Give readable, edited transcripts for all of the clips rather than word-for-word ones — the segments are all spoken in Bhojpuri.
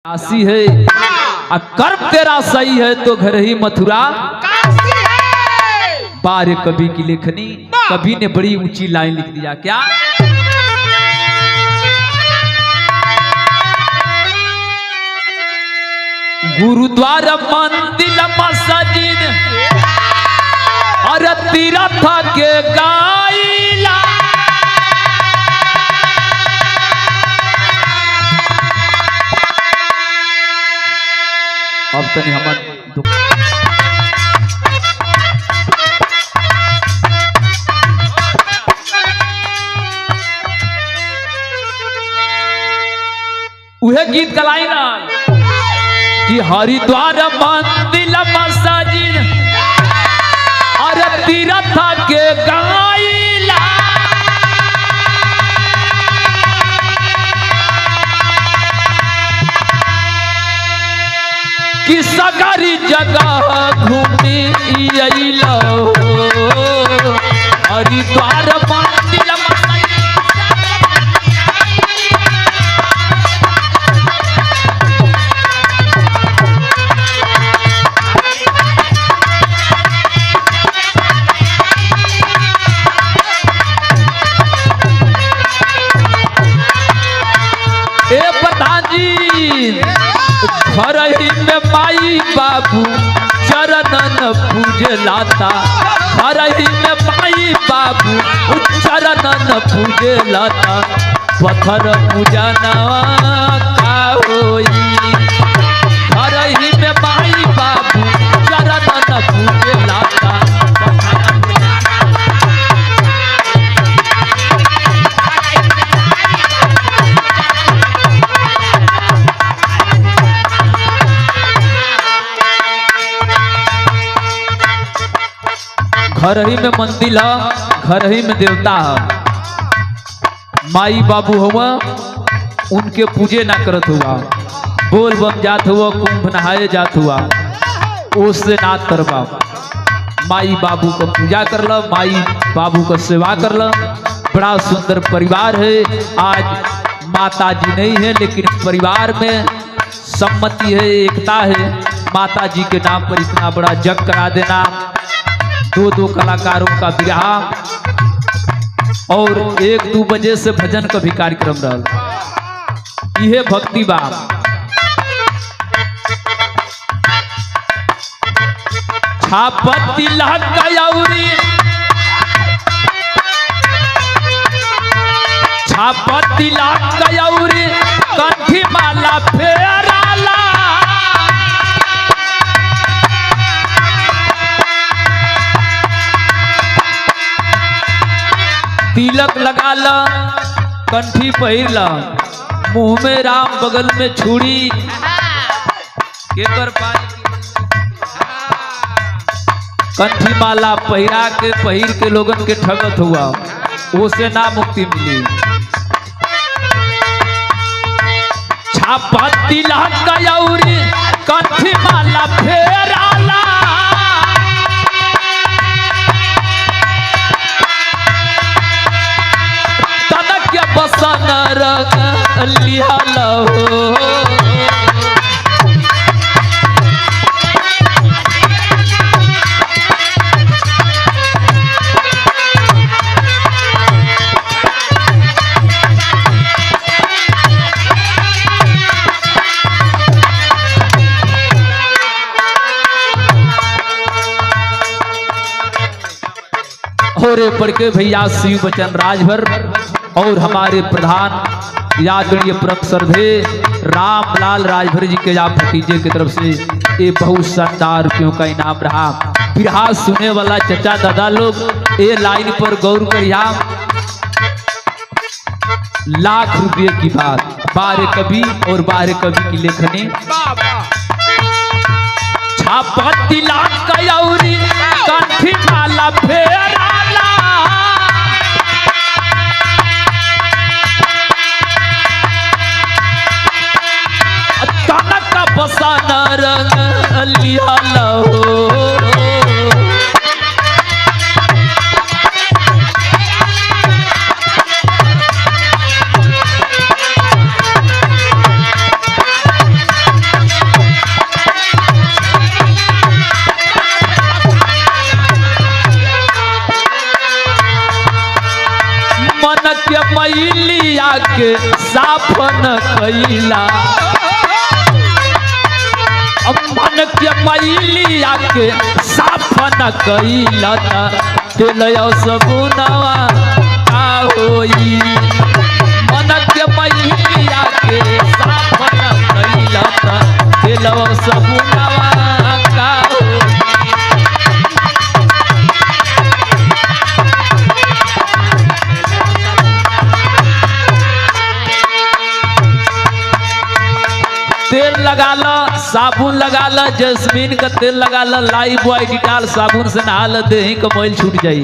काशी है और कर्म तेरा सही है तो घर ही मथुरा काशी है। बार कवि की लेखनी, कवि ने बड़ी ऊंची लाइन लिख दिया। क्या? गुरुद्वारा मंदिर मस्जिद और तीर्थ के गाइला अब तनी हमन उहे गीत गलाई ना कि हरिद्वार मंदिर मस्जिद और तीर्थ के गाइला कि सगरी जगह घूमी अइलो हरिद्वार मंदिर घर ही में माई बाबू चरणन पूजे लाता, घर ही में माई बाबू चरणन पूजे लाता, पत्थर पूजा नवा का होई। घर ही में माई बाबू चरणन पूजे लाता, घर ही में मंदिर है, घर ही में देवता है। माई बाबू हुआ उनके पूजे ना करत हुआ, बोल बम जात हुआ, कुंभ नहाए जात हुआ, उससे ना करवा। माई बाबू का पूजा कर लो, माई बाबू का सेवा कर लो। बड़ा सुंदर परिवार है। आज माता जी नहीं है लेकिन परिवार में सम्मति है, एकता है। माता जी के नाम पर इतना बड़ा जग करा देना, दो कलाकारों का विवाह और 1-2 बजे से भजन का भी कार्यक्रम रहा। यह भक्ति बा। छापती लहकयौरी, छापती लहकयौरी, कंठी माला फेराला, तिलक लगा ला, कंठी पहिर ला, मुंह में राम, बगल में छुरी, केकर पाई कंठी माला पहिर के लोगन के ठगत हुआ, उसे ना मुक्ति मिली। छापती लहकयौरी, कंठी माला फेराला, बसन रंग लियाला हो। होरे पढ़ के भैया शिव बचन राजभर और हमारे प्रधान यादरणीय परम श्रद्धे रामलाल राजभर जी के आप भतीजे की तरफ से ये बहुत शानदार रुपयों का इनाम रहा। बिरहा सुने वाला चचा दादा लोग ये लाइन पर गौर करिया। लाख रुपये की बात, 12 कवि और 12 कवि की लेखनी। छापती लहकयौरी, कंठी माला फेराला, बसन रंग लियाला हो। के साफ न कैला मन के मैलिया के साफ न कैला तेल सबुनवा का होई मन के मैलिया के साफ न कैला तेल सबुनवा का होई। तेल लगा लो, साबुन लगा लो, जैस्मीन का तेल लगा लो, लाइफ बॉय डिटॉल साबुन से नहा लो, देही का मैल छूट जाई।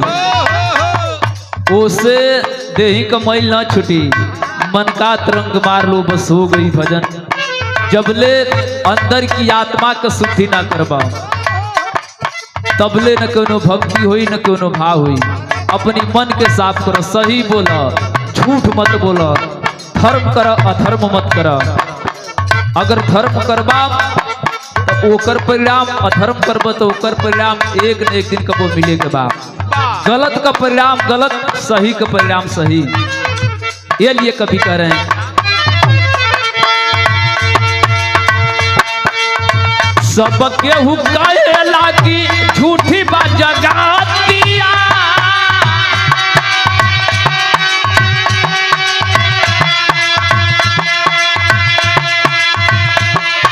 ओसे देही का मैल ना छूटी, मन का तरंग मार लो, बस हो गई भजन। जबले अंदर की आत्मा का शुद्धि ना करबा तबले न कोनो भक्ति हुई न कोनो भाव हुई। अपनी मन के साफ करो, सही बोला, झूठ मत बोला, धर्म कर अधर्म मत कर। अगर धर्म करबा तो ओकर परिणाम, अधर्म करब तो ओकर परिणाम एक न एक दिन कबो मिले के बा। गलत का परिणाम गलत, सही का परिणाम सही। ये लिए कभी कह रहे हैं सबके हुक्का की झूठी बात जगातिया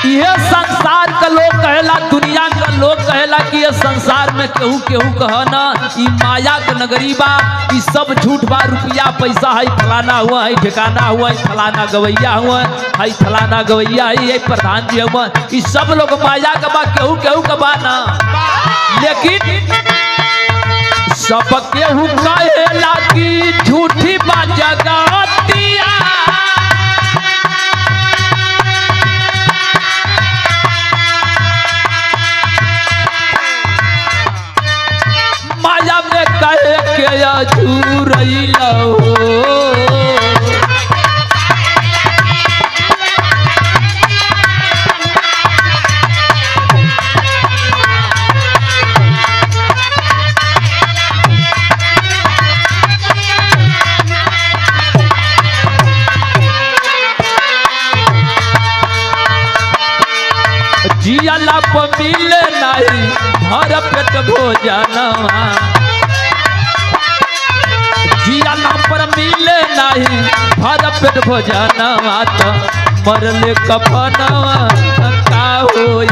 ये संसार का लोग कहला, दुनिया का लोग कहला कि ये संसार में केहू केहू कहना ई माया के नगरी बा, ई सब झूठ बा, रुपया पैसा है, फलाना हुआ है, ठिकाना हुआ है, फलाना गवैया हुआ है, फलाना गवैया है, प्रधान जी हुआ, ई सब लोग माया का बा, केहू केहू का बा ना। लेकिन सब केहू कहला कि झूठी बा जगतिया माया में कहे के अझूरैला हो। जियाला पर मिले नहीं भर पेट भोजनवा, जियाला पर मिले नहीं भर पेट भोजनवा, तो मरले कफनवा का होई।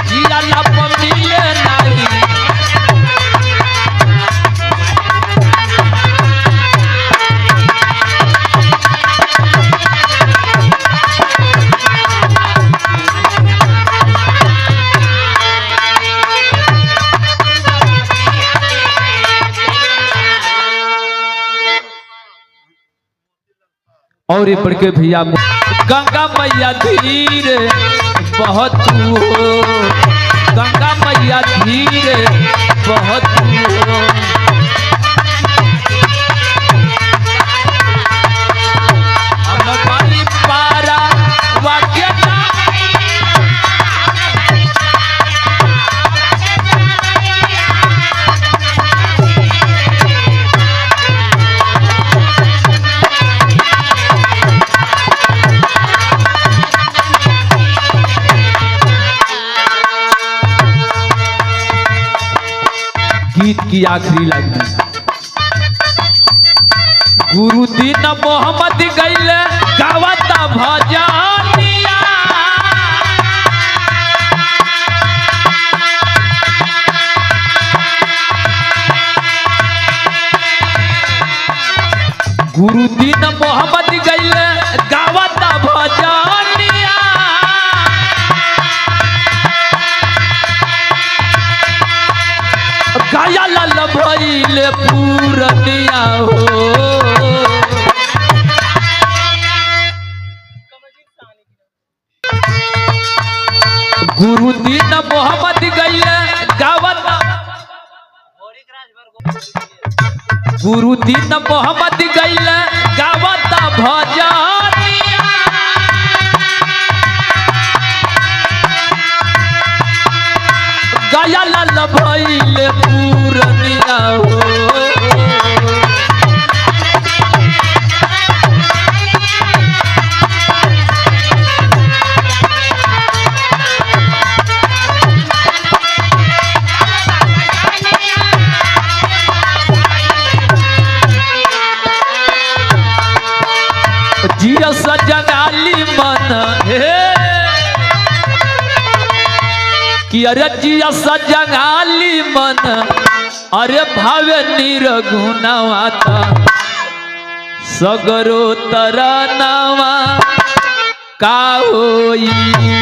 जियाला पर मिले नहीं और ये पढ़ के भैया गंगा मैया धीरे बहुत हो, गंगा मैया धीरे बहुत हो, हमारी पारा वाक्य गीत की आखिरी लाइन में गुरु दीन मोहम्मद गैले गावता भजनिया, गुरु दीन मोहम्मद गैले गावता भजनिया, गाया लाल भइले पूरनिया हो। गुरु दीन मोहम्मद गैले गावता, गुरु दीन मोहम्मद गैले गावता भजनिया, गाया लाल भइले पूरनिया हो। कि अरे जिया सजंगाली मन अरे भावे निरगुनावाता सगरो तरनवा का होई।